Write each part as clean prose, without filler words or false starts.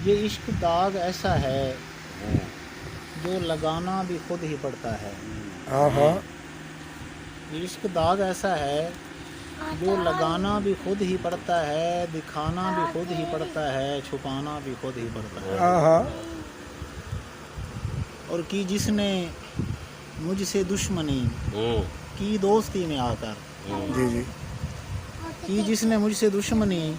یہ عشق داغ ایسا ہے جو لگانا بھی خود ہی پڑتا ہے. ہاں ہاں یہ عشق داغ ایسا ہے جو لگانا بھی خود ہی پڑتا ہے، دکھانا بھی خود ہی پڑتا ہے، چھپانا بھی خود ہی پڑتا ہے. ہاں ہاں اور کی جس نے مجھ سے دشمنی کی دوستی میں آ کر، جی جی کی جس نے مجھ سے دشمنی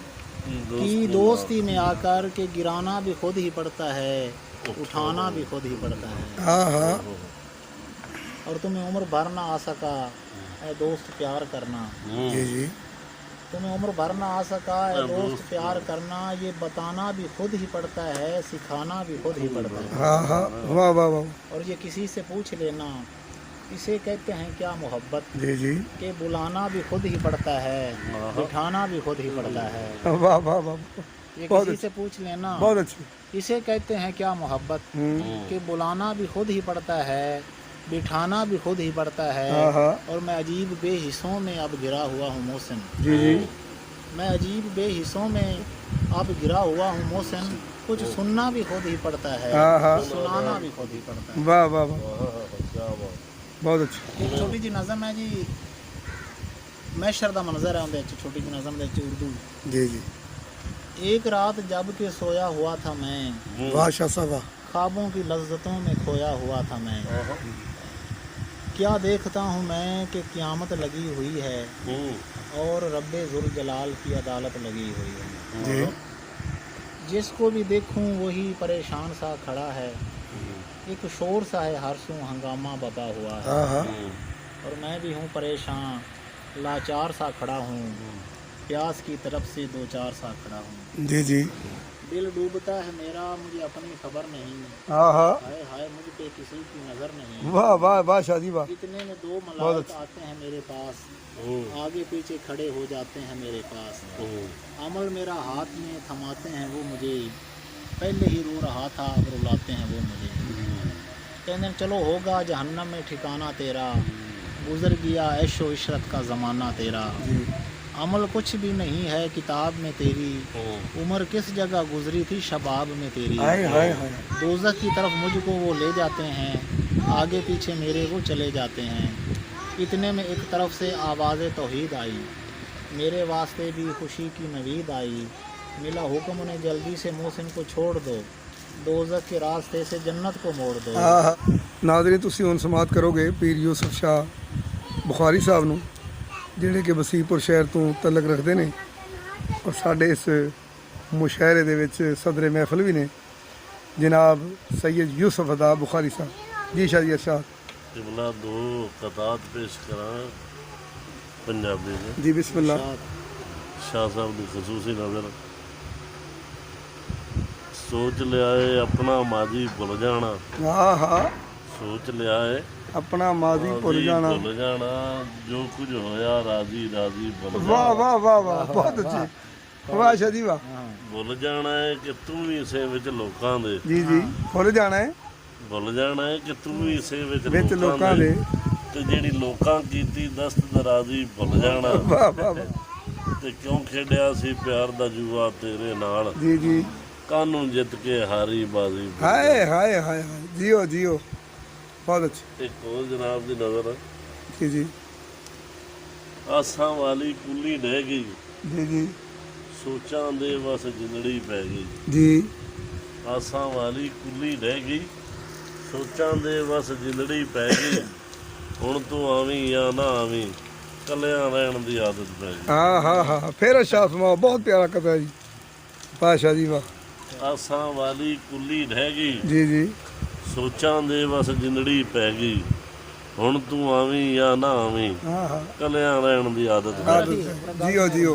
کی دوستی میں آ کر کے گرانا بھی خود ہی پڑتا ہے، اٹھانا بھی خود ہی پڑتا ہے. ہاں ہاں اور تمہیں عمر بھر نہ آ سکا اے دوست پیار کرنا، جی جی تمہیں عمر بھر نہ آ سکا اے دوست پیار کرنا، یہ بتانا بھی خود ہی پڑتا ہے، سکھانا بھی خود ہی پڑتا ہے. ہاں ہاں واہ واہ واہ اور یہ کسی سے پوچھ لینا، اسے کہتے ہیں کیا محبت، جی جی کہ بلانا بھی خود ہی پڑتا ہے، بٹھانا بھی خود ہی پڑتا ہے. واہ واہ واہ یہ بہت کسی سے اچھی پوچھ لینا، بہت اچھی. اسے کہتے ہیں کیا محبت، کہ بلانا بھی خود ہی پڑتا ہے، بٹھانا بھی خود ہی پڑتا ہے. ہاں ہاں اور میں عجیب بے حصوں میں اب گرا ہوا ہوں محسن، جی جی میں عجیب بے حصوں میں اب گرا ہوا ہوں محسن، کچھ سننا بھی خود ہی پڑتا ہے، ہاں ہاں سنانا بھی خود ہی پڑتا ہے. واہ واہ واہ بہت اچھی. ایک چھوٹی جی نظم ہے جی، محشر دا منظر ہے اندر چھوٹی جی نظم دے اردو. جی جی ایک رات جب کہ سویا ہوا تھا میں، واہ شاہ صاحب واہ. خوابوں کی لذتوں میں کھویا ہوا تھا میں، کیا دیکھتا ہوں میں کہ قیامت لگی ہوئی ہے اور رب ذوالجلال کی عدالت لگی ہوئی ہے. جی جس کو بھی دیکھوں وہی پریشان سا کھڑا ہے، ایک شور سا ہے ہر سو ہنگامہ بپا ہوا ہے. ہاں ہاں اور میں بھی ہوں پریشان لاچار سا کھڑا ہوں، پیاس کی طرف سے دو چار سا کھڑا ہوں. جی جی دل ڈوبتا ہے میرا مجھے اپنی خبر نہیں، ہاں ہاں ہائے ہائے مجھ پہ کسی کی نظر نہیں. واہ واہ واہ شاہ جی واہ. اتنے میں دو بہت ملائک اچھا. آتے ہیں میرے پاس، آگے پیچھے کھڑے ہو جاتے ہیں میرے پاس. عمل میرا ہاتھ میں تھماتے ہیں وہ مجھے، پہلے ہی رو رہا تھا اب رلاتے ہیں وہ مجھے. کہنے چلو ہوگا جہنم میں ٹھکانہ تیرا، گزر گیا عیش و عشرت کا زمانہ تیرا. جی عمل کچھ بھی نہیں ہے کتاب میں تیری، عمر کس جگہ گزری تھی شباب میں تیری. ہائے ہائے ہائے. دوزخ کی طرف مجھ کو وہ لے جاتے ہیں، آگے پیچھے میرے وہ چلے جاتے ہیں. اتنے میں ایک طرف سے آواز توحید آئی، میرے واسطے بھی خوشی کی نوید آئی. ملا حکم نے جلدی سے محسن کو چھوڑ دو، دوزخ کے راستے سے جنت کو موڑ دو. ناظرین ਤੁਸੀਂ ਹੁਣ ਸਮਾਤ ਕਰੋਗੇ ਪੀਰ ਯੂਸਫ ਸ਼ਾਹ ਬੁਖਾਰੀ ਸਾਹਿਬ ਨੂੰ, ਜਿਹੜੇ ਕਿ ਵਸੀਪੁਰ ਸ਼ਹਿਰ ਤੋਂ ਤਲਕ ਰੱਖਦੇ ਨੇ ਔਰ ਸਾਡੇ ਇਸ ਮੁਸ਼ਾਇਰੇ ਦੇ ਵਿੱਚ ਸਦਰੇ ਮਹਿਫਲ ਵੀ ਨੇ ਜਨਾਬ ਸੈਯਦ ਯੂਸਫ ਅਦਾ ਬੁਖਾਰੀ ਸਾਹਿਬ. ਜੀ ਸ਼ਾਹ ਜੀ ਅਰਸ਼ਾਦ. قبلہ دو قطعات پیش کراں پنجابی میں. جی بسم اللہ. شاہ صاحب کی خصوصی نظر. سوچ لیا ہے اپنا ماضی بھول جانا، ہاں ہاں سوچ لیا ہے اپنا ماضی بھول جانا. بھول جانا، جو کچھ ہویا راضی راضی بھول واہ جانا. واہ واہ واہ بہت اچھی. واہ شاہ جی واہ. بھول جانا ہے کہ تم بھی اسے وچ لوکاں دے، جی جی بھول جانا ہے بھول جانا ہے کہ تم بھی اسے ਵਿੱਚ وچ ਲੋਕਾਂ ਦੇ. ਤੇ ਜਿਹੜੀ ਲੋਕਾਂ ਕੀਤੀ ਦਸਤ ਦਰਾਜ਼ੀ ਭੁੱਲ ਜਾਣਾ. ਵਾਹ ਵਾਹ ਵਾਹ. ਤੇ ਕਿਉਂ ਖੇਡਿਆ ਸੀ ਪਿਆਰ ਦਾ ਜੂਆ ਤੇਰੇ ਨਾਲ, ਜੀ ਜੀ ਕਾਨੂੰ ਜਿੱਤ ਕੇ ਹਾਰੀ ਬਾਜ਼ੀ. ਹਾਏ ਹਾਏ ਹਾਏ ਹਾਏ. ਜੀਓ ਜੀਓ ਬਹੁਤ ਅੱਛੀ. ਇੱਕ ਹੋਰ ਜਨਾਬ ਦੀ ਨਜ਼ਰ, ਜੀ ਜੀ ਆਸਾਂ ਵਾਲੀ ਕੁੱਲੀ ਡਹਿ ਗਈ, ਜੀ ਜੀ ਸੋਚਾਂ ਦੇ ਬਸ ਜਿੰਦੜੀ ਪੈ ਗਈ. ਜੀ ਆਸਾਂ ਵਾਲੀ ਕੁੱਲੀ ਡਹਿ ਗਈ, ਸੋਚਾਂ ਦੇ ਬਸ ਜਿੰਦੜੀ ਪੈ ਗਈ. ਹੁਣ ਤੂੰ ਆਵੀਂ ਜਾਂ ਨਾ ਆਵੀਂ, ਕੱਲਿਆਂ ਰਹਿਣ ਦੀ ਆਦਤ ਪੈ ਗਈ. ਹਾਂ ਹਾਂ ਹਾਂ. ਫਿਰ ਅਰਸ਼ਾਦ ਫਰਮਾਓ. ਬਹੁਤ ਪਿਆਰਾ ਕਥਾ ਜੀ. ਵਾਹ ਸ਼ਾਹ ਜੀ ਵਾਹ. ਆਸਾਂ ਵਾਲੀ ਕੁੱਲੀ ਡਹਿ ਗਈ, ਜੀ ਜੀ ਸੋਚਾਂ ਦੇ ਬਸ ਜਿੰਦੜੀ ਪੈ ਗਈ. ਹੁਣ ਤੂੰ ਆਵੀਂ ਜਾਂ ਨਾ ਆਵੀਂ, ਹਾਂ ਹਾਂ. ਕੱਲਿਆਂ ਰਹਿਣ ਦੀ ਆਦਤ ਪੈ ਗਈ. JIO JIO.